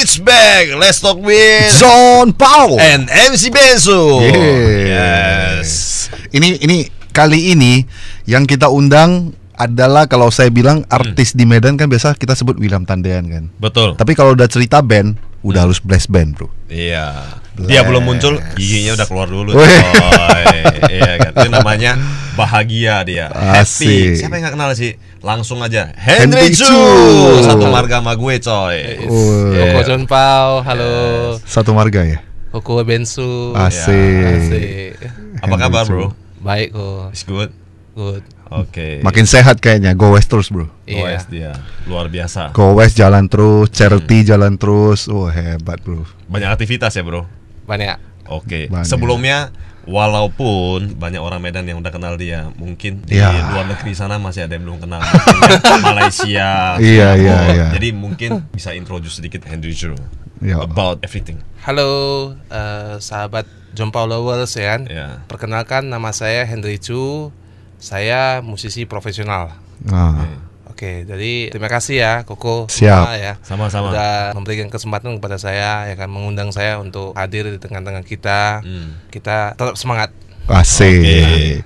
It's back. Let's talk with John Paul and MC Bensu. Yes. Ini kali ini yang kita undang adalah, kalau saya bilang artis di Medan kan biasa kita sebut William Tandean kan. Betul. Tapi kalau udah cerita band, udah harus blast band, bro. Iya. Dia belum muncul, giginya udah keluar dulu. Wih. Iya kan. Itu namanya bahagia dia. Asik. Happy. Siapa yang gak kenal sih? Langsung aja. Henry Henry Chu. Chu. Satu marga sama gue, coy. Koko John Paul, halo. Satu marga ya. Koko Bensu. Asik. Asik. Apa kabar, bro? Baik kok. It's good. Good. Oke. Makin sehat kayaknya. Go West terus, bro. Iya. OS dia. Luar biasa. Go West jalan terus, charity jalan terus. Oh, hebat, bro. Banyak aktivitas ya, bro? Banyak. Oke. Banyak. Sebelumnya, walaupun banyak orang Medan yang udah kenal dia, mungkin di Ya. luar negeri sana masih ada yang belum kenal. Mungkin Malaysia, Iya, Singapura. iya, iya. Jadi mungkin bisa introduce sedikit Henry Chu Ya. about everything. Halo sahabat John Paul Lovers ya. Ya. Perkenalkan, nama saya Henry Chu. Saya musisi profesional. Nah, Oke, jadi terima kasih ya Koko. Siap. semua ya. Sama-sama. Sudah memberikan kesempatan kepada saya, ya kan, mengundang saya untuk hadir di tengah-tengah kita. Kita tetap semangat. asik. Oke.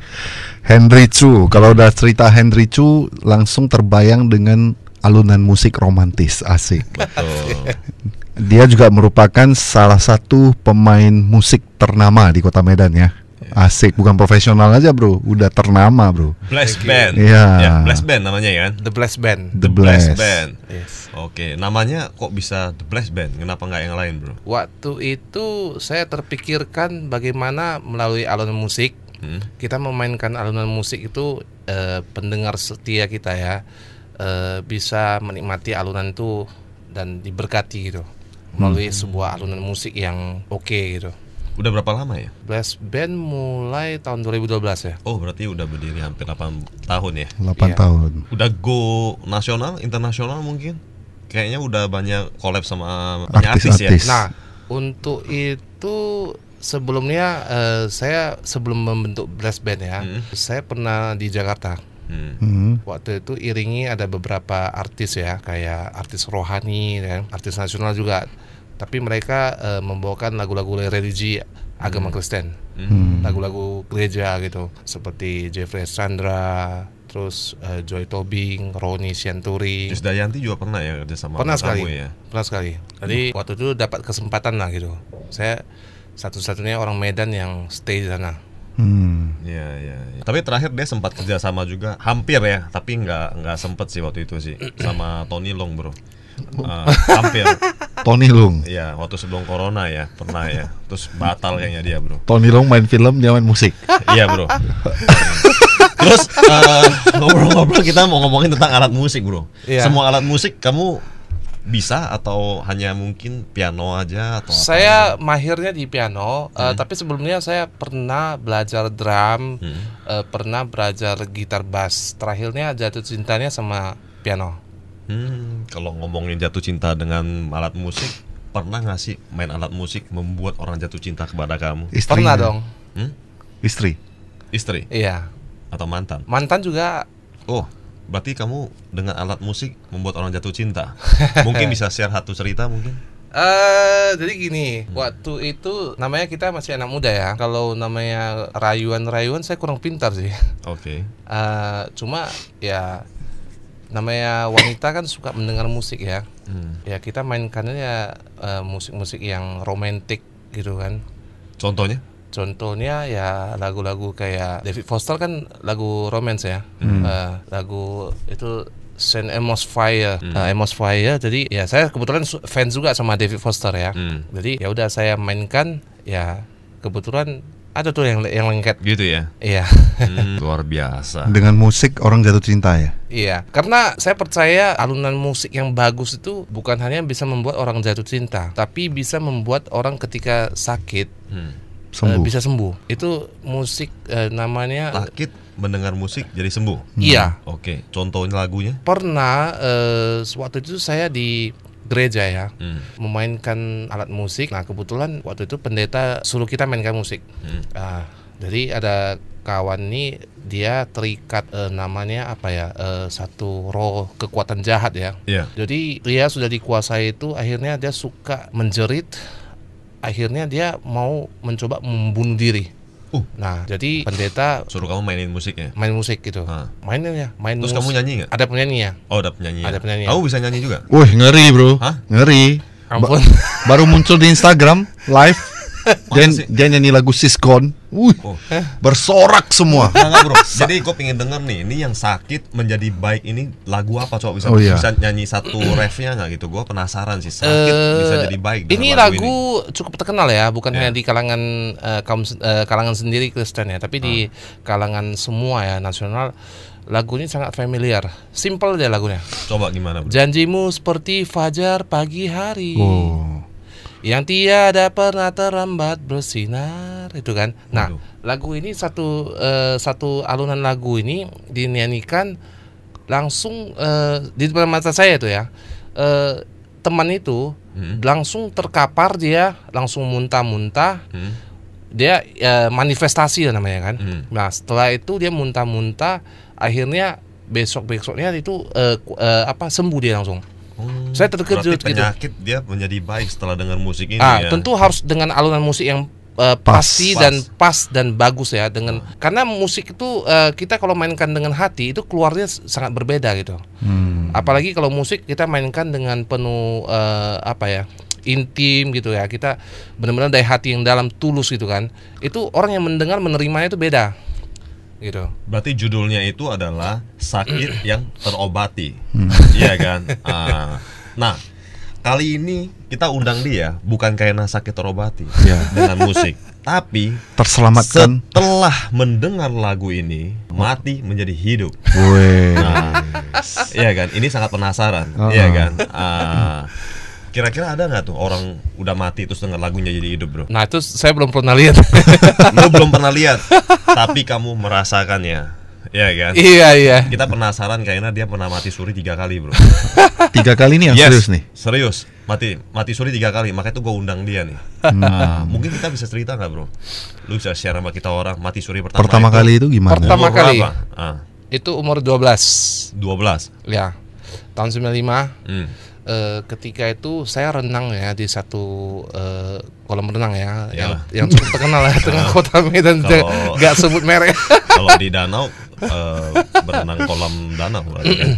Henry Chu, kalau udah cerita Henry Chu langsung terbayang dengan alunan musik romantis, asik. Betul. Dia juga merupakan salah satu pemain musik ternama di Kota Medan ya. Asik, bukan profesional aja, bro, udah ternama, bro. Blast Band. Iya. Ya, Blast Band namanya ya kan? The Blast Band. The Blast Blast. Band. Yes. Oke, namanya kok bisa The Blast Band? Kenapa nggak yang lain, bro? Waktu itu saya terpikirkan bagaimana melalui alunan musik kita memainkan alunan musik itu, pendengar setia kita ya bisa menikmati alunan itu dan diberkati gitu melalui sebuah alunan musik yang oke gitu. Udah berapa lama ya? Blast Band mulai tahun 2012 ya. Oh, berarti udah berdiri hampir 8 tahun ya? 8 Iya. tahun. Udah go nasional, internasional mungkin? Kayaknya udah banyak collab sama banyak artis ya? Artis-artis. Nah, untuk itu sebelumnya saya sebelum membentuk Blast Band ya, saya pernah di Jakarta. Waktu itu iringi ada beberapa artis ya, kayak artis rohani dan artis nasional juga. Tapi mereka membawakan lagu-lagu religi agama Kristen, lagu-lagu gereja gitu, seperti Jeffrey Chandra, terus Joy Tobing, Roni Sianturi. Krisdayanti juga pernah ya kerja sama Pernah sekali, kamu ya? pernah sekali. Jadi waktu itu dapat kesempatan lah gitu. Saya satu-satunya orang Medan yang stay di sana. Iya, iya. Tapi terakhir dia sempat kerja sama juga, hampir ya, tapi nggak sempet sih waktu itu sih, sama Tony Long, bro. Hampir. Tony Long. Iya, waktu sebelum corona ya, pernah ya. Terus batal kayaknya dia, bro. Tony Long main film, dia main musik. Iya, bro. Terus ngobrol-ngobrol kita mau ngomongin tentang alat musik, bro. Iya. Semua alat musik kamu bisa atau hanya mungkin piano aja atau apa? Saya mahirnya di piano, tapi sebelumnya saya pernah belajar drum, pernah belajar gitar bass. Terakhirnya jatuh cintanya sama piano. Kalau ngomongin jatuh cinta dengan alat musik, pernah nggak sih main alat musik membuat orang jatuh cinta kepada kamu? Istrinya. Pernah dong. Istri. Istri Iya. atau mantan? Mantan juga. Oh, berarti kamu dengan alat musik membuat orang jatuh cinta. Mungkin bisa share satu cerita mungkin? Jadi gini, waktu itu namanya kita masih anak muda ya. Kalau namanya rayuan-rayuan saya kurang pintar sih. Oke. Cuma ya namanya wanita kan suka mendengar musik ya. Ya kita mainkannya ya musik-musik yang romantis gitu kan. Contohnya? Contohnya ya lagu-lagu kayak David Foster kan lagu romance ya. Lagu itu Saint Amos Fire, Amos Fire. Jadi ya saya kebetulan fans juga sama David Foster ya. Jadi ya udah saya mainkan, ya kebetulan ada tuh yang lengket. Gitu ya? Iya. Luar biasa. Dengan musik orang jatuh cinta ya. Iya, karena saya percaya alunan musik yang bagus itu bukan hanya bisa membuat orang jatuh cinta, tapi bisa membuat orang ketika sakit Sembuh. bisa sembuh. Itu musik namanya Sakit mendengar musik jadi sembuh. Iya. Oke, contohnya lagunya? Pernah waktu itu saya di gereja ya, memainkan alat musik. Nah kebetulan waktu itu pendeta suruh kita mainkan musik. Jadi ada kawan ini dia terikat namanya apa ya, satu roh kekuatan jahat ya. Iya. Jadi dia sudah dikuasai itu, akhirnya dia suka menjerit, akhirnya dia mau mencoba membunuh diri. Nah, jadi pendeta Suruh kamu mainin musiknya. main musik gitu. Mainin ya, main Terus musik. kamu nyanyi nggak? Ada penyanyi ya? Oh, ada penyanyi. Ada penyanyi. Kamu bisa nyanyi juga? Wih, ngeri bro. Hah? Ngeri. Ampun. Baru muncul di Instagram live. Masa sih? Dia nyanyi lagu Siskon. Wih, Oh. bersorak semua. Enggak bro. Jadi gue pengen denger nih, ini yang sakit menjadi baik ini lagu apa coba bisa Oh, iya. bisa nyanyi satu refnya nggak gitu? Gue penasaran sih, sakit bisa jadi baik. dengan Ini lagu lagu cukup terkenal ya, bukan Ya. hanya di kalangan kalangan sendiri Kristen ya, tapi di kalangan semua ya nasional. Lagu ini sangat familiar, simple dia lagunya. Coba gimana bro? Janjimu seperti fajar pagi hari, Oh. yang tiada pernah terlambat bersinar, itu kan. Nah, Waduh. lagu ini satu alunan lagu ini dinyanyikan langsung di depan mata saya itu ya. Teman itu langsung terkapar, dia langsung muntah-muntah. Dia manifestasi namanya kan. Nah, setelah itu dia muntah-muntah, akhirnya besok-besoknya itu sembuh dia langsung. Saya terkejut Berarti gitu. penyakit dia menjadi baik setelah dengar musik ini ya. Tentu harus dengan alunan musik yang pasti dan pas dan bagus ya, dengan karena musik itu kita kalau mainkan dengan hati itu keluarnya sangat berbeda gitu. Apalagi kalau musik kita mainkan dengan penuh intim gitu ya, kita benar-benar dari hati yang dalam, tulus gitu kan. Itu orang yang mendengar menerimanya itu beda gitu. Berarti judulnya itu adalah sakit yang terobati, iya kan? Nah, kali ini kita undang dia bukan karena sakit terobati dengan musik, tapi Terselamatkan. setelah mendengar lagu ini mati menjadi hidup. Wih. Nah, iya kan? Ini sangat penasaran, iya kan? Kira-kira ada nggak tuh orang udah mati terus dengar lagunya jadi hidup, bro? Nah, itu saya belum pernah lihat. Lo belum pernah lihat, tapi kamu merasakannya, ya kan? Iya. Kita penasaran karena dia pernah mati suri 3 kali, bro. 3 kali nih yang serius nih. Serius, mati suri 3 kali, makanya tuh gue undang dia nih. Mungkin kita bisa cerita nggak, bro? Lu bisa share sama kita orang mati suri Pertama kali itu gimana? Pertama umur kali. berapa? Itu umur 12. 12. Ya. Tahun 95. Ketika itu saya renang ya di satu kolam renang ya, yang cukup terkenal ya tengah kota Medan. Nggak sebut merek. Kalau di danau berenang kolam danau berarti kan?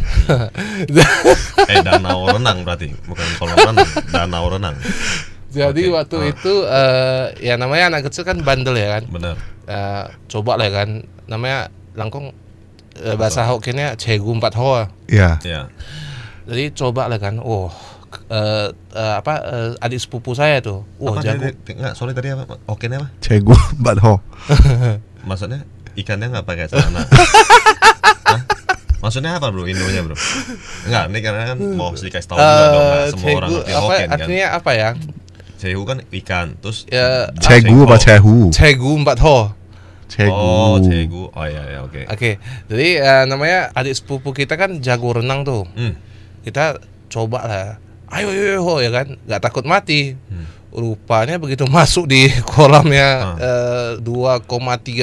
Danau renang berarti, bukan kolam renang, danau renang. Jadi waktu itu ya namanya anak kecil kan bandel ya kan. Benar. Coba lah kan, namanya langkong bahasa Hokkiennya cegu 4 hoa. Iya. Ya. Jadi coba lah kan, adik sepupu saya tuh, jago. Enggak, sorry tadi apa? Oke apa? Cegu badho. Maksudnya ikannya nggak pakai celana? Hah? Maksudnya apa bro? Indonya bro? Enggak, ini karena kan mau dikasih tahu juga dong, nggak semua orang ngerti Hokkien kan? Artinya apa ya? Cehu kan ikan, terus Cegu apa cehu? Cegu 4 hoa. Cegu. Oh, cegu. Oh ya, oke. Oke, jadi namanya adik sepupu kita kan jago renang tuh. Kita coba lah, ayo ya kan, nggak takut mati. Rupanya begitu masuk di kolamnya 2,3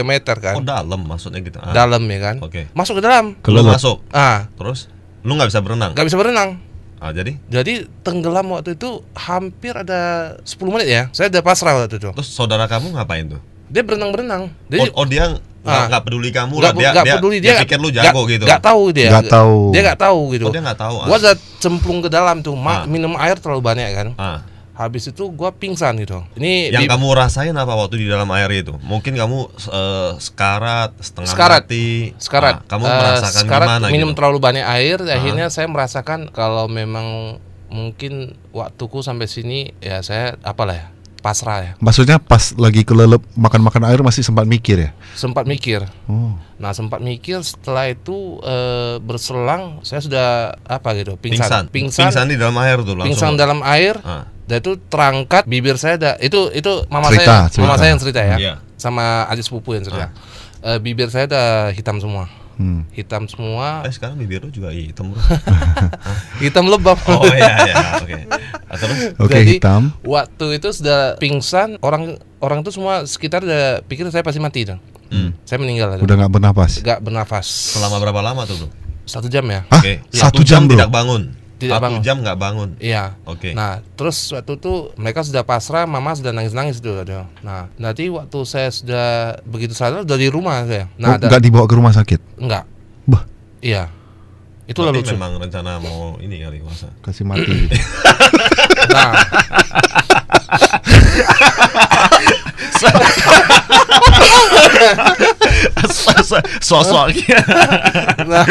meter kan. Oh dalam maksudnya gitu. Dalam ya kan. Oke. Masuk ke dalam. Lu masuk. Terus lu nggak bisa berenang. Nggak bisa berenang. Jadi tenggelam waktu itu hampir ada 10 menit ya. Saya udah pasrah waktu itu. Terus saudara kamu ngapain tuh? Dia berenang-berenang. Dia nggak peduli kamu lah. Nggak peduli, dia pikir lu jago gitu. Nggak tahu dia. Nggak tahu. Dia nggak tahu gitu. Dia nggak tahu. Gua udah cemplung ke dalam tuh, minum air terlalu banyak kan. Habis itu gua pingsan gitu. Ini yang kamu rasain apa waktu di dalam air itu? Mungkin kamu sekarat, setengah mati. Sekarat. Kamu merasakan gimana? Minum gitu? terlalu banyak air. Akhirnya saya merasakan kalau memang mungkin waktuku sampai sini ya saya pasrah ya. Maksudnya pas lagi kelelep makan air masih sempat mikir ya? Sempat mikir. Oh. Nah sempat mikir, setelah itu berselang saya sudah pingsan di dalam air tuh langsung. Pingsan dalam air. Dan itu terangkat bibir saya itu mama cerita. saya yang cerita ya. Iya. Sama adik sepupu yang cerita. Bibir saya udah hitam semua. Hitam semua. Sekarang bibir lu juga hitam bro. Hitam lebam. Oh iya, oke. Terus? Oke, hitam. Waktu itu sudah pingsan, orang itu semua sekitar udah pikir saya pasti mati tuh. Saya meninggal. Udah nggak bernafas. Nggak bernafas. Selama berapa lama tuh bro? 1 jam ya. Hah? Oke. 1 jam bro? tidak bangun. Tidak 1 bangun. jam nggak bangun. Iya. Oke. Nah, terus waktu itu mereka sudah pasrah, mama sudah nangis-nangis itu. Nah, nanti waktu saya sudah begitu sadar udah di rumah saya. Nah, Nggak dibawa ke rumah sakit? enggak. Bah, Iya. Itulah Tapi lucu. memang rencana mau ini kali masa. kasih mati. Nah, Sosoknya nah,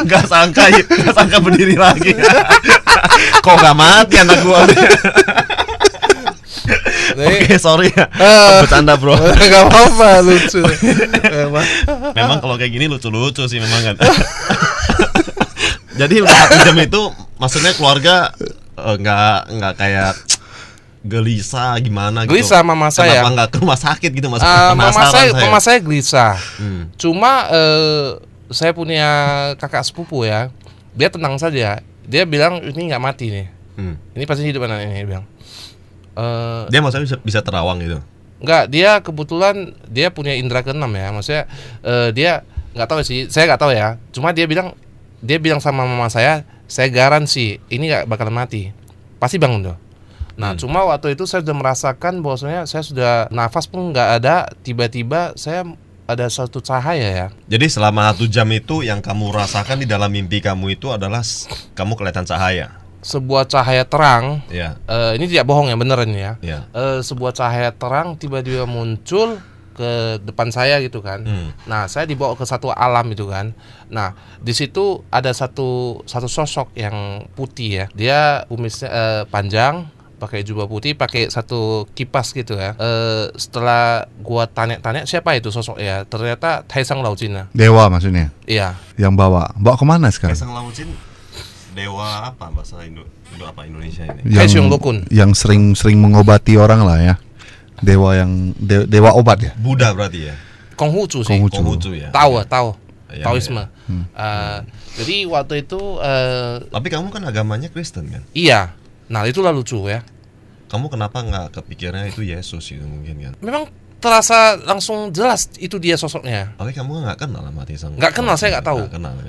nggak sangka berdiri lagi. Kok nggak mati anak gua? Oke, sorry ya. Bercanda bro. nggak apa-apa, lucu. Memang kalau kayak gini lucu-lucu sih memang kan. Jadi udah 1 jam itu maksudnya keluarga nggak kayak gelisah gimana gitu. Gelisah mama saya. Kenapa nggak ke rumah sakit gitu mas? Mama saya gelisah. Hmm. Cuma saya punya kakak sepupu ya. Dia tenang saja. Dia bilang ini nggak mati nih. Ini pasti hidup anak ini, dia bilang. Dia maksudnya bisa terawang gitu. Enggak, dia kebetulan dia punya indera keenam ya. Maksudnya dia nggak tahu sih, saya nggak tahu ya. Cuma dia bilang sama mama saya garansi ini nggak bakalan mati, pasti bangun tuh. Nah, cuma waktu itu saya sudah merasakan bahwasanya saya sudah nafas pun nggak ada, tiba-tiba saya ada satu cahaya ya. Jadi selama 1 jam itu yang kamu rasakan di dalam mimpi kamu itu adalah kamu kelihatan cahaya. Sebuah cahaya terang. Ya. Ini tidak bohong ya, beneran ya. Ya. Sebuah cahaya terang tiba-tiba muncul ke depan saya gitu kan. Nah, saya dibawa ke satu alam itu kan. Nah, di situ ada satu sosok yang putih ya. Dia kumisnya panjang, pakai jubah putih, pakai satu kipas gitu ya. Setelah gua tanya-tanya siapa itu sosok ya, ternyata Taisang Laujin. Dewa maksudnya? Iya. Yang bawa kemana sekarang? Kaisang Laujin dewa apa bahasa Indo apa Indonesia ini? Kaisung Lokun. Yang sering mengobati orang lah ya. Dewa yang dewa obat ya. Buddha berarti ya. Konghucu sih. Konghucu ya. Tahu. Ya, Taoisme. ya. Jadi waktu itu Tapi kamu kan agamanya Kristen kan? iya. Nah, itulah lucu ya. Kamu kenapa nggak kepikirnya itu Yesus gitu mungkin kan? Memang terasa langsung jelas itu dia sosoknya. Tapi kamu nggak kenal sama Taisang? Nggak kenal, saya nggak tahu.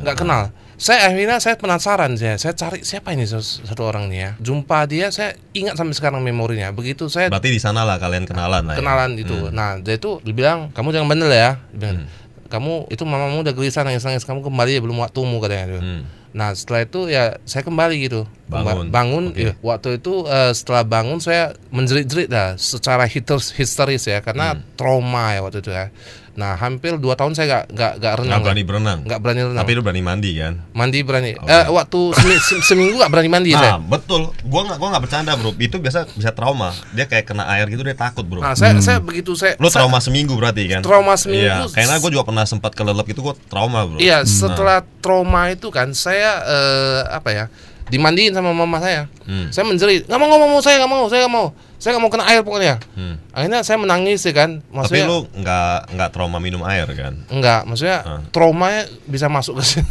Nggak Kenal. Saya akhirnya penasaran saya cari siapa ini satu orang nih ya. Jumpa dia, saya ingat sampai sekarang memorinya. Begitu saya Berarti di sana lah kalian kenalan lah. kenalan itu. Nah, dia itu dibilang, "Kamu jangan bandel ya." Dia bilang, "Kamu itu mamamu udah gelisah nangis-nangis, kamu kembali ya, belum waktumu," katanya dia. Nah, setelah itu ya saya kembali gitu. Bangun. Okay. Ya, waktu itu setelah bangun saya menjerit-jerit lah secara histeris ya, karena trauma ya waktu itu ya. Nah, hampir 2 tahun saya nggak renang. Nggak berani berenang. Nggak berani renang. Tapi lu berani mandi kan? Mandi berani. Okay. Waktu seminggu nggak berani mandi Nah, saya. betul. Gua nggak bercanda, bro. Itu bisa trauma. Dia kayak kena air gitu, dia takut, bro. Nah, saya begitu Lu trauma seminggu berarti kan? Trauma seminggu. Iya, karena gue juga pernah sempat kelelep itu, gue trauma, bro. Iya, setelah trauma itu kan saya dimandiin sama mama saya. Saya menjerit, nggak mau, saya nggak mau kena air pokoknya. Akhirnya saya menangis ya kan. Tapi lu nggak trauma minum air kan? Enggak, maksudnya traumanya bisa masuk ke sini.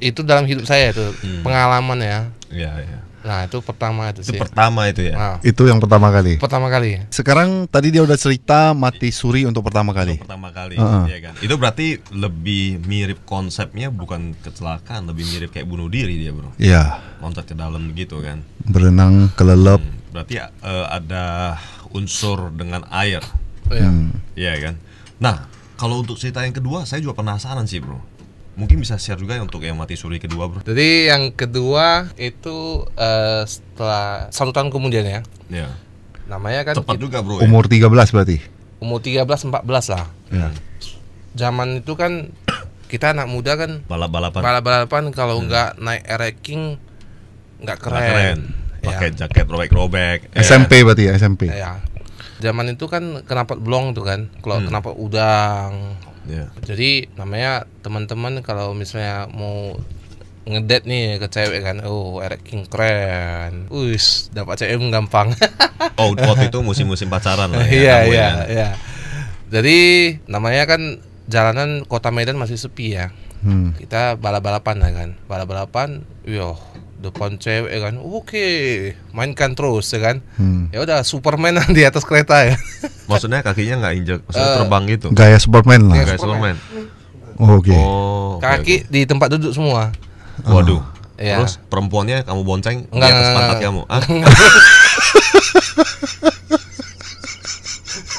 itu dalam hidup saya itu pengalaman ya. Iya. Nah, itu pertama itu sih. Itu pertama itu ya. Nah, Itu yang pertama kali. pertama kali. Sekarang tadi dia udah cerita mati suri untuk pertama kali. Pertama kali, ya kan. Itu berarti lebih mirip konsepnya, bukan kecelakaan, lebih mirip kayak bunuh diri dia, bro. Iya. Loncat ke dalam gitu kan. Berenang kelelep. Berarti ada unsur dengan air, Iya. ya kan. Nah, kalau untuk cerita yang kedua, saya juga penasaran sih, bro. Mungkin bisa share juga untuk yang mati suri kedua, bro. Jadi yang kedua itu setelah 1 tahun kemudian ya. Ya. Namanya kan Cepat juga, bro. Ya? Umur 13 berarti. umur 13-14 lah. Ya. Zaman itu kan kita anak muda kan Balap-balapan kalau nggak naik ranking nggak keren. keren. Pakai jaket robek-robek. SMP berarti ya, SMP. Ya. Zaman itu kan knalpot blong tuh kan. Kalau knalpot udang. Ya. Jadi namanya teman-teman kalau misalnya mau ngedate nih ke cewek kan, ranking keren. Dapat cewek gampang. Oh, waktu itu musim-musim pacaran lah ya. Iya, kamu iya, ya. iya. Jadi namanya kan jalanan kota Medan masih sepi ya. Kita balap-balapan lah kan. Balap-balapan, depan cewek kan, oke, mainkan terus ya kan. Ya udah Superman di atas kereta ya. Maksudnya kakinya nggak injek, maksudnya terbang gitu. Gaya Superman lah. Kayak Superman. Oke. Oh, oke, Kaki oke. di tempat duduk semua. Waduh. Iya. Terus perempuannya kamu bonceng di Enggak, atas enggak, pantat enggak. kamu. Ah?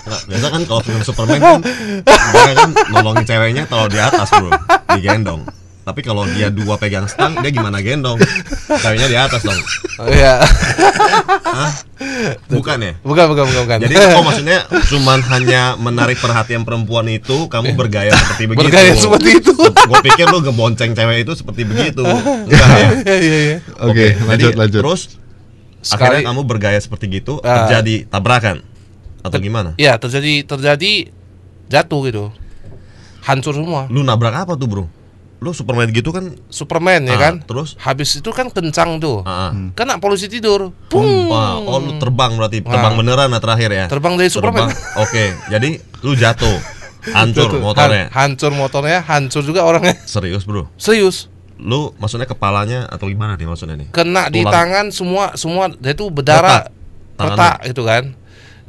Nggak, biasa kan kalau film Superman kan dia kan nolongin ceweknya kalau di atas bro, digendong. Tapi kalau dia dua pegang stang, dia gimana gendong? Ceweknya di atas dong. Oh iya. Hah? Bukan ya? Bukan. Jadi maksudnya cuman hanya menarik perhatian perempuan itu, kamu bergaya seperti begitu. Bergaya seperti itu. Gue pikir lu ngebonceng cewek itu seperti begitu. Enggak ya? Iya. Oke, lanjut. Terus Sekali- akhirnya kamu bergaya seperti gitu, terjadi tabrakan atau gimana? Iya, terjadi jatuh gitu. Hancur semua. Lu nabrak apa tuh bro? Lu Superman gitu kan? Superman ya kan? Terus? Habis itu kan kencang tuh. Kena Kena polisi tidur. Pung. Wah, oh lu terbang berarti terbang beneran nah terakhir ya? Terbang dari Superman. Oke, jadi lu jatuh, hancur motornya. Hancur motornya, hancur juga orangnya. Serius bro? Serius. Lu maksudnya kepalanya atau gimana nih maksudnya nih? Kena di Tulang. tangan semua dia tuh berdarah, Tangannya. retak gitu kan.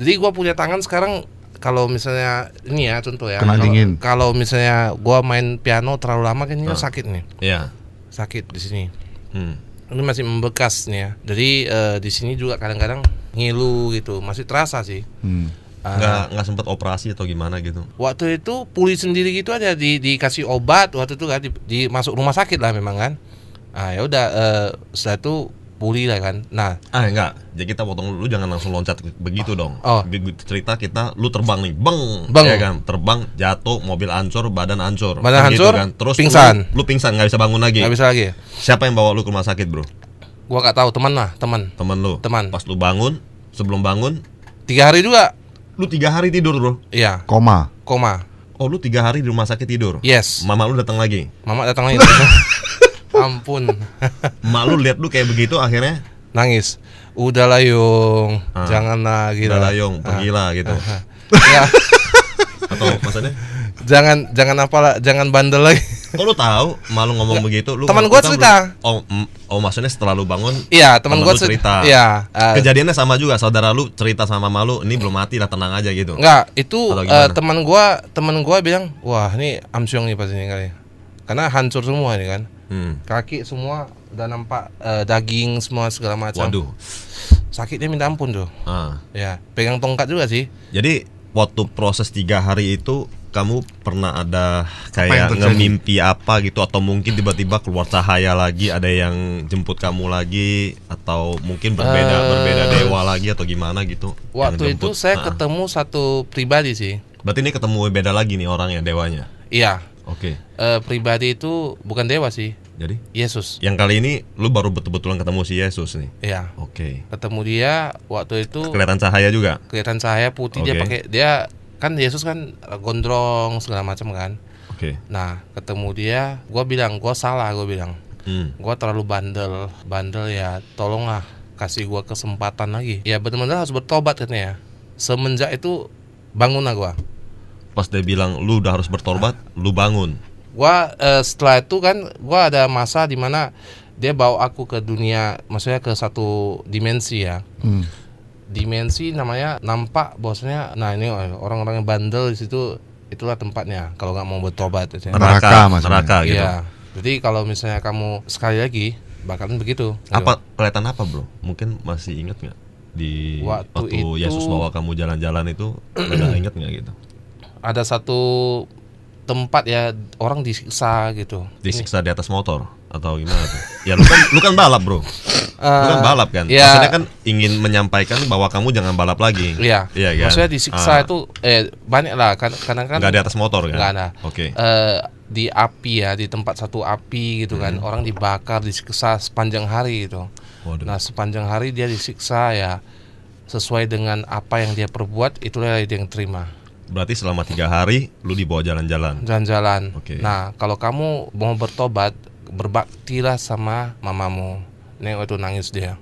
Jadi gua punya tangan sekarang kalau misalnya ini ya contoh ya. Kena dingin. Kalau misalnya gua main piano terlalu lama kan ini sakit nih. Iya. Sakit di sini. Hmm. Ini masih membekas nih ya. Jadi di sini juga kadang-kadang ngilu gitu, masih terasa sih. Nggak sempat operasi atau gimana gitu? Waktu itu pulih sendiri gitu aja, dikasih obat waktu itu kan, masuk rumah sakit lah memang kan. Ah ya udah, setelah itu pulih lah kan. Nah, Enggak. Jadi kita potong dulu, jangan langsung loncat begitu dong. Oh. Cerita kita, lu terbang nih, beng, Beng. ya kan? Terbang, jatuh, mobil hancur, badan hancur. Badan Kan gitu hancur, kan? Terus pingsan. Lu pingsan, nggak bisa bangun lagi. nggak bisa lagi. Siapa yang bawa lu ke rumah sakit bro? Gua nggak tahu, teman lah, teman. Temen lu. Teman. Pas lu bangun, sebelum bangun, 3 hari juga. lu 3 hari tidur bro. Iya, Koma. koma. Oh lu 3 hari di rumah sakit tidur. Yes. Mama lu datang lagi. Mama datang lagi. Ampun. Mak lu lihat lu kayak begitu akhirnya Nangis. Udahlah Yung, janganlah gitu. udah layong, pergilah gitu. Ya, Atau maksudnya? jangan bandel lagi. Kok lu tahu malu ngomong begitu? Lu Teman kita gua cerita. Oh maksudnya setelah lu bangun. Iya, teman Temen gua lu cerita. Iya. Kejadiannya sama juga, saudara lu cerita sama mama lu, ini belum mati lah, tenang aja gitu. Enggak, itu Atau gimana? teman gua bilang, "Wah, ini Amsyong nih pas ini kali." Karena hancur semua ini kan. Kaki semua udah nampak daging semua segala macam. Waduh. Sakitnya minta ampun tuh. Ah. Ya, pegang tongkat juga sih. Jadi waktu proses 3 hari itu kamu pernah ada Apa yang kayak terjadi? ngemimpi apa gitu, atau mungkin tiba-tiba keluar cahaya lagi, ada yang jemput kamu lagi, atau mungkin berbeda dewa lagi atau gimana gitu? yang Waktu itu jemput? saya ketemu satu pribadi sih. Berarti ini ketemu beda lagi nih orangnya, dewanya. Iya. Oke. Pribadi itu bukan dewa sih, Jadi Yesus. yang kali ini lu baru betul-betulan ketemu si Yesus nih. Iya. Oke. Ketemu dia waktu itu Kelihatan cahaya juga. kelihatan cahaya putih. Dia Oke. pakai, dia kan Yesus kan gondrong segala macam kan. Oke. Nah, ketemu dia, gua bilang, gua salah, gua bilang. Gua terlalu bandel ya, tolonglah kasih gua kesempatan lagi. Ya benar-benar harus bertobat katanya. Semenjak itu bangunlah gua. Pas dia bilang lu udah harus bertobat, lu bangun. Gua setelah itu kan gua ada masa di mana dia bawa aku ke dunia, maksudnya ke satu dimensi ya. Dimensi namanya nampak bosnya. Nah, ini orang-orang yang bandel di situ, itulah tempatnya kalau nggak mau bertobat gitu ya. Neraka maksudnya. Neraka gitu. Iya. Jadi kalau misalnya kamu sekali lagi bakalan begitu. Apa kelihatan apa bro? Mungkin masih inget nggak di Waktu waktu itu- Yesus bawa kamu jalan-jalan itu? Udah inget nggak gitu? Ada satu tempat ya, orang disiksa gitu. Disiksa di atas motor atau gimana tuh? Ya lu kan balap bro. Lu kan balap kan? ya. Maksudnya kan ingin menyampaikan bahwa kamu jangan balap lagi. Iya. Iya kan? Maksudnya disiksa itu banyak lah kan, kadang kan Nggak di atas motor kan? nggak ada. Oke. Di api ya, di tempat satu api gitu kan, orang dibakar, disiksa sepanjang hari gitu. Waduh. Nah, sepanjang hari dia disiksa ya, sesuai dengan apa yang dia perbuat, itulah yang terima. Berarti selama 3 hari lu dibawa jalan-jalan. Jalan-jalan. Oke. Nah, kalau kamu mau bertobat, berbaktilah sama mamamu. Nengok itu nangis dia.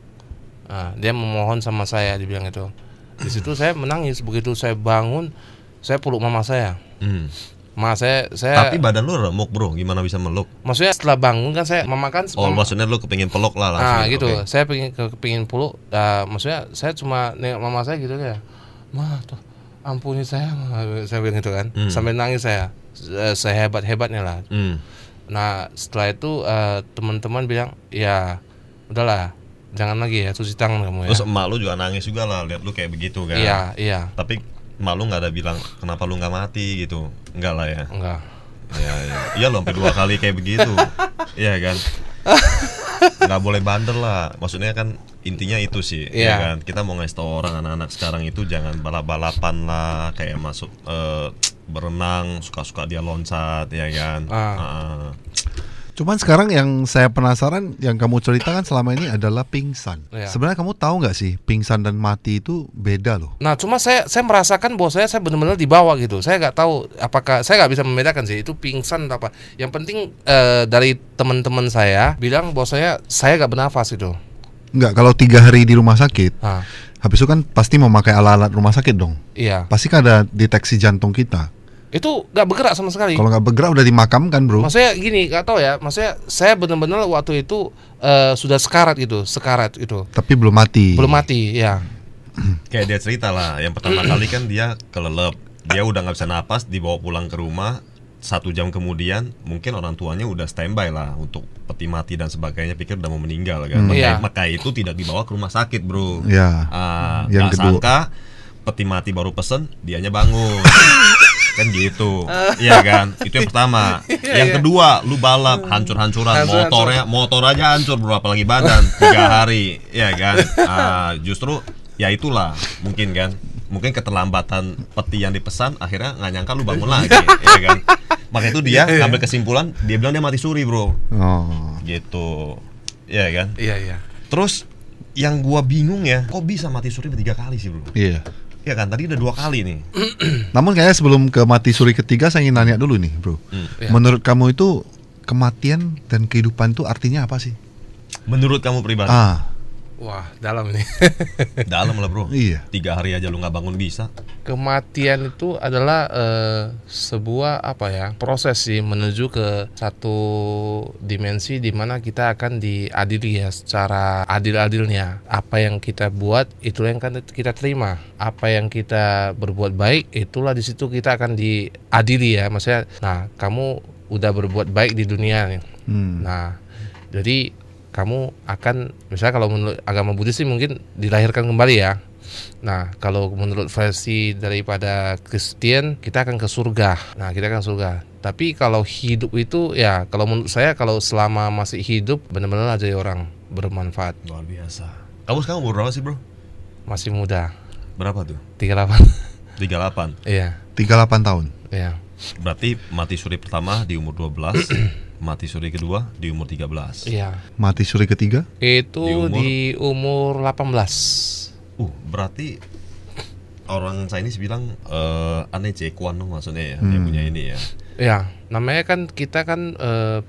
Nah, dia memohon sama saya, dibilang itu. Di situ saya menangis. Begitu saya bangun, saya peluk mama saya. saya Tapi badan lu remuk bro, gimana bisa meluk? maksudnya setelah bangun kan saya memakan Oh maksudnya lu kepengin peluk lah langsung. gitu. Oke. Saya kepingin peluk. Maksudnya saya cuma nengok mama saya gitu ya. Ma, tuh, ampuni saya, Ma." Saya bilang gitu kan. Sampai nangis saya. Sehebat-hebatnya lah. Nah, setelah itu teman-teman bilang, "Ya, udahlah, jangan lagi ya cuci tangan kamu ya." Terus emak lu juga nangis juga lah lihat lu kayak begitu kan. Iya. Tapi emak lu nggak ada bilang kenapa lu nggak mati gitu. Enggak lah ya. Enggak. Iya lo sampai 2 kali kayak begitu. Iya kan. Nggak boleh bandel lah. Maksudnya kan intinya itu sih. Iya kan. Kita mau ngasih tau orang anak-anak sekarang itu jangan balap-balapan lah. Kayak masuk berenang suka-suka dia loncat ya kan. Cuman sekarang yang saya penasaran yang kamu ceritakan selama ini adalah pingsan. Iya. Sebenarnya kamu tahu nggak sih pingsan dan mati itu beda loh. Nah, cuma saya merasakan bahwa saya benar-benar dibawa gitu. Saya nggak tahu apakah saya nggak bisa membedakan sih itu pingsan atau apa. Yang penting dari teman-teman saya bilang bahwa saya nggak bernafas itu. Nggak, kalau 3 hari di rumah sakit, Ah, habis itu kan pasti memakai alat-alat rumah sakit dong. iya. Pasti kan ada deteksi jantung kita. Itu nggak bergerak sama sekali. Kalau nggak bergerak udah dimakamkan bro. Maksudnya gini, nggak tahu ya. Maksudnya saya benar-benar waktu itu sudah sekarat itu. Tapi belum mati. Belum mati, ya. Kayak dia cerita lah. Yang pertama kali kan dia kelelep. Dia udah nggak bisa napas, dibawa pulang ke rumah. 1 jam kemudian mungkin orang tuanya udah standby lah untuk peti mati dan sebagainya, pikir udah mau meninggal kan. Iya. Maka itu tidak dibawa ke rumah sakit bro. Ya. Yang Nggak kedua. sangka peti mati baru pesen, dianya bangun. Kan gitu. Iya kan? Itu yang pertama. Yang kedua, lu balap hancur-hancuran, motor aja hancur bro, apalagi badan 3 hari. Iya kan? Justru ya itulah mungkin kan. Mungkin keterlambatan peti yang dipesan akhirnya nggak nyangka lu bangun lagi, ya kan? Maka itu dia ngambil kesimpulan, dia bilang dia mati suri bro. Oh. Gitu. Iya kan? Iya. Terus yang gua bingung ya, kok bisa mati suri 3 kali sih bro? Iya. Ya kan, tadi udah 2 kali nih. Namun kayaknya sebelum ke mati suri ketiga saya ingin nanya dulu nih bro. Iya. Menurut kamu itu kematian dan kehidupan itu artinya apa sih? Menurut kamu pribadi? Wah, dalam ini. Dalam lah bro. Iya. 3 hari aja lu nggak bangun bisa. Kematian itu adalah sebuah proses sih menuju ke satu dimensi di mana kita akan diadili ya secara adil-adilnya. Apa yang kita buat itulah yang akan kita terima. Apa yang kita berbuat baik itulah di situ kita akan diadili ya. Maksudnya, nah kamu udah berbuat baik di dunia nih. Nah, jadi kamu akan, misalnya kalau menurut agama Buddhis sih mungkin dilahirkan kembali ya. Nah, kalau menurut versi daripada Kristen, kita akan ke surga. Nah, kita akan surga. Tapi kalau hidup itu ya, kalau menurut saya kalau selama masih hidup benar-benar jadi orang bermanfaat. Luar biasa. Kamu sekarang umur berapa sih bro? Masih muda. Berapa tuh? 38. 38. Iya. 38 tahun. Iya. Berarti mati suri pertama di umur 12, mati suri kedua di umur 13. Iya. Mati suri ketiga? Itu di umur 18. Berarti orang Chinese bilang aneh Kuan maksudnya ya, yang punya ini ya. Ya, namanya kan kita kan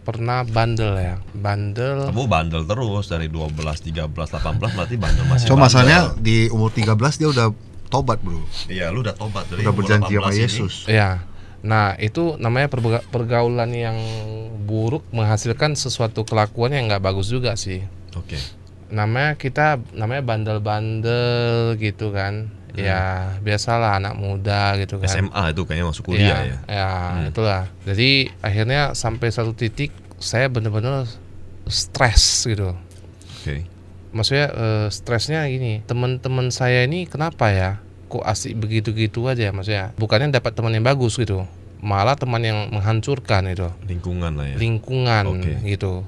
pernah bandel ya. Bandel. Kamu bandel terus dari 12, 13, 18 berarti bandel masih. So bandel. masanya di umur 13 dia udah tobat bro. Iya, lu udah tobat dari Udah umur berjanji 18 sama ini. Yesus. Ya. Nah, itu namanya pergaulan yang buruk menghasilkan sesuatu kelakuan yang nggak bagus juga sih. Oke. Namanya bandel-bandel gitu kan. Ya, biasalah anak muda gitu kan. SMA itu kayaknya masuk kuliah ya. Ya, itulah. Jadi akhirnya sampai satu titik saya benar-benar stres gitu. Oke. Maksudnya stresnya gini, teman-teman saya ini kenapa ya? Kok asik begitu-gitu aja maksudnya. Bukannya dapat teman yang bagus gitu. Malah teman yang menghancurkan itu. Lingkungan lah ya. Lingkungan gitu.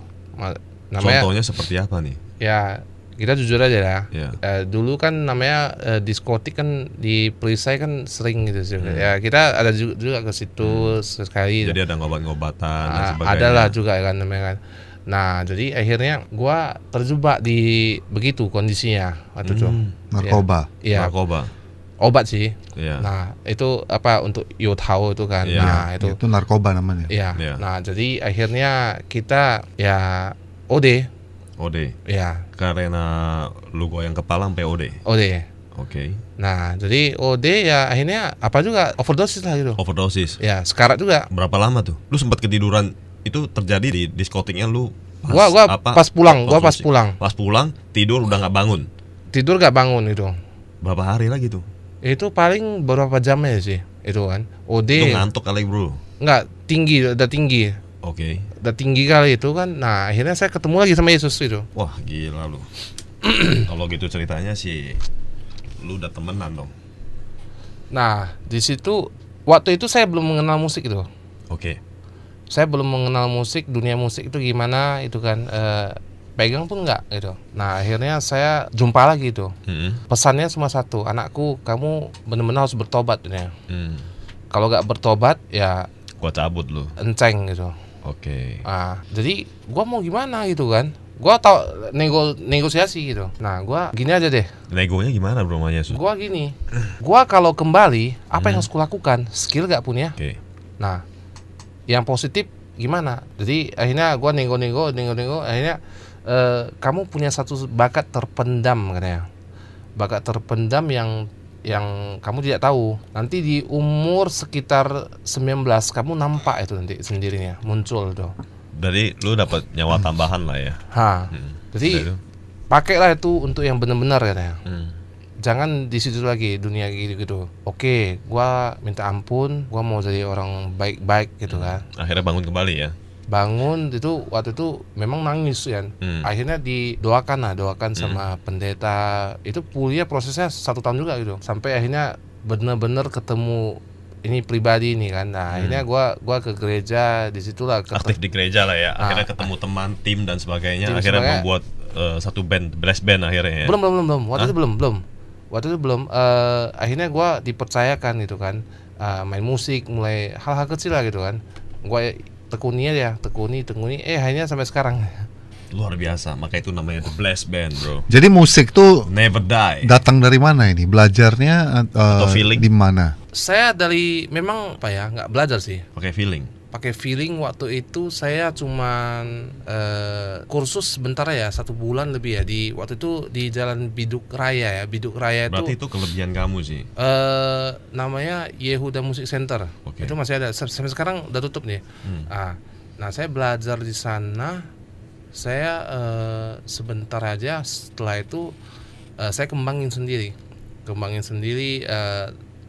Namanya Contohnya seperti apa nih? ya kita jujur aja ya. Ya. Dulu kan namanya diskotik kan di Perisai kan sering gitu sih. Ya kita ada juga ke situ sekali. Jadi ada ngobat-ngobatan dan sebagainya. Ada lah juga kan namanya kan. Nah, jadi akhirnya gua terjebak di begitu kondisinya waktu itu. Narkoba. Iya. Narkoba. Obat sih. Iya. Nah, itu apa untuk Yotao itu kan. Iya. Nah, itu. Itu narkoba namanya. Iya. Iya. Nah, jadi akhirnya kita ya OD. OD. Ya, Karena lu goyang kepala sampai OD. OD. Oke. Nah, jadi OD ya akhirnya apa juga overdosis lah gitu. Overdosis. Ya, sekarat juga. Berapa lama tuh? Lu sempat ketiduran itu terjadi di diskotiknya lu Gua pas pulang, Pas pulang tidur udah nggak bangun. Tidur gak bangun itu. Berapa hari lagi tuh? Itu paling beberapa jam aja sih itu kan. OD. Itu ngantuk kali bro. Enggak, udah tinggi. Oke. Udah tinggi kali itu kan. Nah, akhirnya saya ketemu lagi sama Yesus itu. Wah gila lu. Kalau gitu ceritanya sih, lu udah temenan dong. Nah, di situ waktu itu saya belum mengenal musik itu. Oke. Saya belum mengenal musik, dunia musik itu gimana itu kan. Pegang pun enggak gitu. Nah, akhirnya saya jumpa lagi itu. Pesannya cuma satu, anakku, kamu benar-benar harus bertobat dunia. Kalau nggak bertobat ya Gua cabut lu. enceng gitu. Oke. Jadi gua mau gimana gitu kan? Gua tau negosiasi gitu. Nah, gua gini aja deh. Negonya gimana bro sama Yesus? Gua gini. Gua kalau kembali apa yang harus kulakukan? Skill gak punya. Oke. Nah, yang positif gimana? Jadi akhirnya gua nego. Akhirnya kamu punya satu bakat terpendam katanya. Bakat terpendam yang kamu tidak tahu. Nanti di umur sekitar 19 kamu nampak itu nanti sendirinya muncul tuh. Jadi lu dapat nyawa tambahan lah ya. Jadi pakailah itu untuk yang benar-benar katanya. Jangan di situ lagi dunia gitu. Oke, gua minta ampun, gua mau jadi orang baik-baik gitu kan. Akhirnya bangun kembali ya. Bangun itu waktu itu memang nangis kan. Akhirnya doakan sama pendeta. Itu kuliah prosesnya 1 tahun juga gitu. Sampai akhirnya benar-benar ketemu ini pribadi ini kan. Nah, akhirnya gua ke gereja, disitulah aktif di gereja lah ya. Akhirnya ketemu teman, tim dan sebagainya. Akhirnya membuat satu band, blast band akhirnya ya. Belum. Waktu itu belum. Akhirnya gua dipercayakan gitu kan. Main musik, mulai hal-hal kecil lah gitu kan. Gua tekuni akhirnya sampai sekarang. Luar biasa, maka itu namanya The Blast Band bro. Jadi musik tuh never die. Datang dari mana ini? Belajarnya atau feeling? Di mana? Saya dari memang nggak belajar sih. Pakai feeling waktu itu saya cuman kursus sebentar ya, 1 bulan lebih ya di waktu itu di Jalan Biduk Raya ya. Biduk Raya itu. Berarti itu kelebihan kamu sih. Namanya Yehuda Music Center. Itu masih ada sampai sekarang udah tutup nih. Nah, saya belajar di sana. Saya sebentar aja, setelah itu saya kembangin sendiri.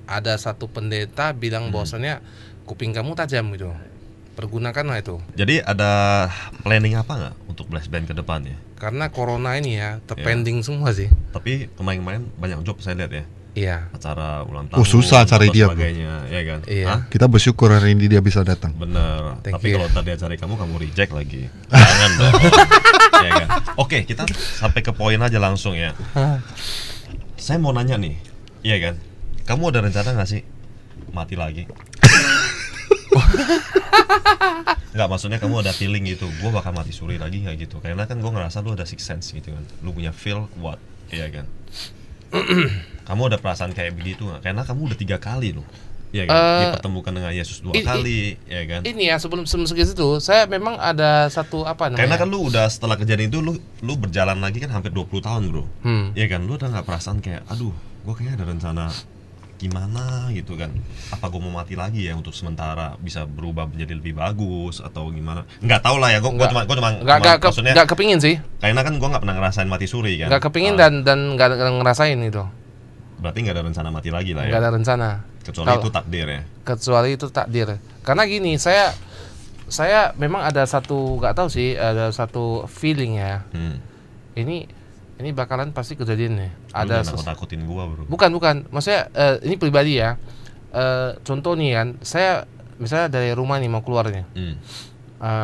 Ada satu pendeta bilang bahwasannya kuping kamu tajam gitu. Pergunakanlah itu. Jadi ada planning apa nggak untuk blast band ke depannya? Karena corona ini ya terpending semua sih. Tapi kemarin banyak job saya lihat ya. Iya. Acara ulang tahun. Susah cari dia. Ya kan? Iya. Kita bersyukur hari ini dia bisa datang. Bener. Tapi kalau tadi dia cari kamu reject lagi. Jangan dong. Ya kan? Oke, kita sampai ke poin aja langsung ya. Saya mau nanya nih, iya kan? Kamu ada rencana nggak sih mati lagi? Nggak, maksudnya kamu ada feeling gitu, gue bakal mati suri lagi nggak gitu? Karena kan gue ngerasa lu ada sixth sense gitu kan, lu punya feel what, iya kan? Kamu ada perasaan kayak begitu nggak? Karena kamu udah 3 kali loh, iya kan? Dipertemukan dengan Yesus 2 kali, ya kan? Ini ya sebelum segitu, saya memang ada satu apa namanya? Karena kan lu udah setelah kejadian itu lu berjalan lagi kan hampir 20 tahun bro, iya kan? Lu udah nggak perasaan kayak, aduh, gue kayaknya ada rencana gimana gitu kan, apa gue mau mati lagi ya untuk sementara bisa berubah menjadi lebih bagus atau gimana, nggak tahu lah ya, gue cuma maksudnya nggak kepingin sih, karena kan gue nggak pernah ngerasain mati suri kan, nggak kepingin dan nggak ngerasain itu, berarti nggak ada rencana mati lagi lah ya, nggak ada rencana kecuali itu takdir ya, karena gini, saya memang ada satu, nggak tahu sih, ada satu feeling ya, ini bakalan pasti kejadian nih. Ada takutin gua bro. Bukan. Maksudnya ini pribadi ya. Contoh nih kan, saya misalnya dari rumah nih mau keluar nih.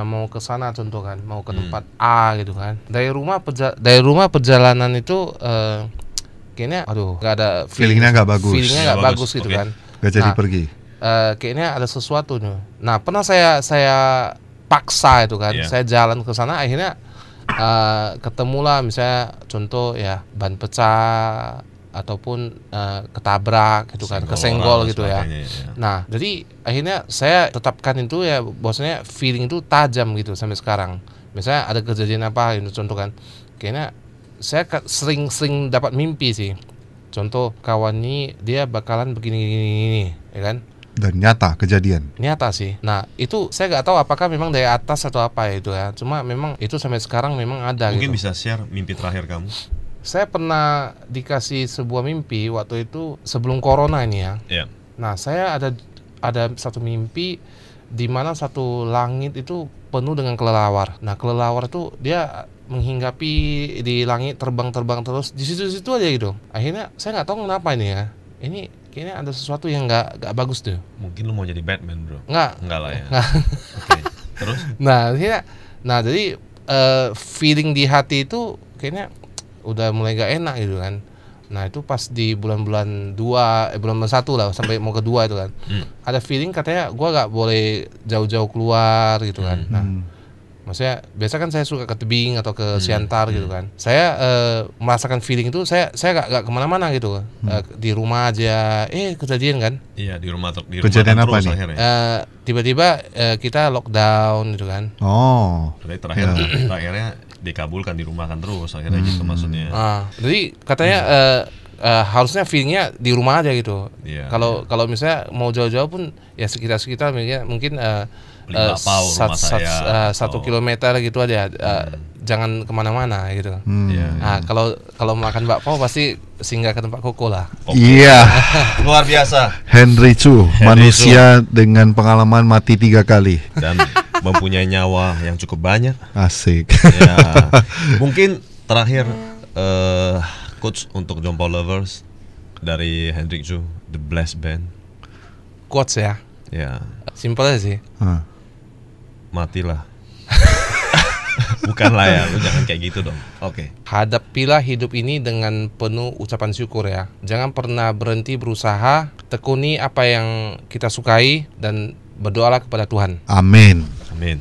Mau ke sana contoh kan, mau ke tempat A gitu kan. Dari rumah perjalanan itu kayaknya nggak ada feelingnya nggak bagus. Feelingnya nggak bagus gitu kan. Nggak jadi pergi. Kayaknya ada sesuatu nih. Nah, pernah saya paksa itu kan. Saya jalan ke sana akhirnya ketemulah misalnya contoh ya ban pecah ataupun ketabrak gitu kan, kesenggol gitu ya. Nah, jadi akhirnya saya tetapkan itu ya, bahwasanya feeling itu tajam gitu sampai sekarang. Misalnya ada kejadian apa itu contoh kan, kayaknya saya sering dapat mimpi sih. Contoh kawan ini dia bakalan begini, ya kan? Dan nyata kejadian. Nyata sih. Nah itu saya nggak tahu apakah memang dari atas atau apa itu ya. Cuma memang itu sampai sekarang memang ada. Mungkin gitu. bisa share mimpi terakhir kamu. Saya pernah dikasih sebuah mimpi waktu itu sebelum corona ini ya. Iya. Nah saya ada satu mimpi di mana satu langit itu penuh dengan kelelawar. Nah kelelawar itu dia menghinggapi di langit terbang terus di situ aja gitu. Akhirnya saya nggak tahu kenapa ini ya. Ini kayaknya ada sesuatu yang nggak bagus tuh. Mungkin lu mau jadi Batman, bro. Nggak lah ya. Nggak. Oke. Terus? Nah jadi feeling di hati itu kayaknya udah mulai gak enak gitu kan. Nah itu pas di bulan-bulan 2, bulan 1 lah sampai mau kedua itu kan. Ada feeling katanya gua nggak boleh jauh-jauh keluar gitu kan. Nah maksudnya biasa kan saya suka ke tebing atau ke Siantar gitu kan. Saya merasakan feeling itu saya nggak kemana-mana gitu. Di rumah aja. Kejadian kan? Iya di rumah kejadian apa terus nih? akhirnya. Tiba-tiba kita lockdown gitu kan. Oh. Jadi terakhirnya dikabulkan di rumah kan terus akhirnya gitu maksudnya. Jadi katanya harusnya feelingnya di rumah aja gitu. Iya, Kalau misalnya mau jauh-jauh pun ya sekitar mungkin rumah saya 1 kilometer gitu aja. Jangan kemana-mana gitu. Nah kalau makan bakpao pasti singgah ke tempat koko lah. Iya. Luar biasa. Henry Chu, manusia dengan pengalaman mati 3 kali Dan mempunyai nyawa yang cukup banyak. Asik. Ya, mungkin terakhir coach untuk Jompau Lovers dari Hendrik Chu, The Blessed Band. Quotes ya. Ya, Simpel aja sih. matilah. Bukanlah ya, lu jangan kayak gitu dong. Oke. Hadapilah hidup ini dengan penuh ucapan syukur ya. Jangan pernah berhenti berusaha, tekuni apa yang kita sukai dan berdoalah kepada Tuhan. Amin. Amin.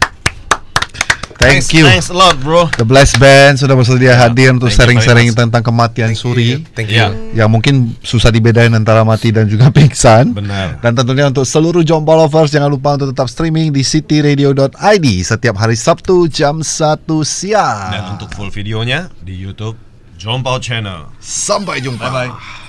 Thank you. Thanks a lot, bro. The Blessed Band sudah bersedia hadir untuk thank you very sharing-sharing much. tentang kematian Suri. Thank you. Ya, Yang mungkin susah dibedain antara mati dan juga pingsan. benar. Dan tentunya untuk seluruh Jompau Lovers, jangan lupa untuk tetap streaming di cityradio.id setiap hari Sabtu jam 1 siang. Dan untuk full videonya di YouTube Jompau Channel. Sampai jumpa. Bye-bye.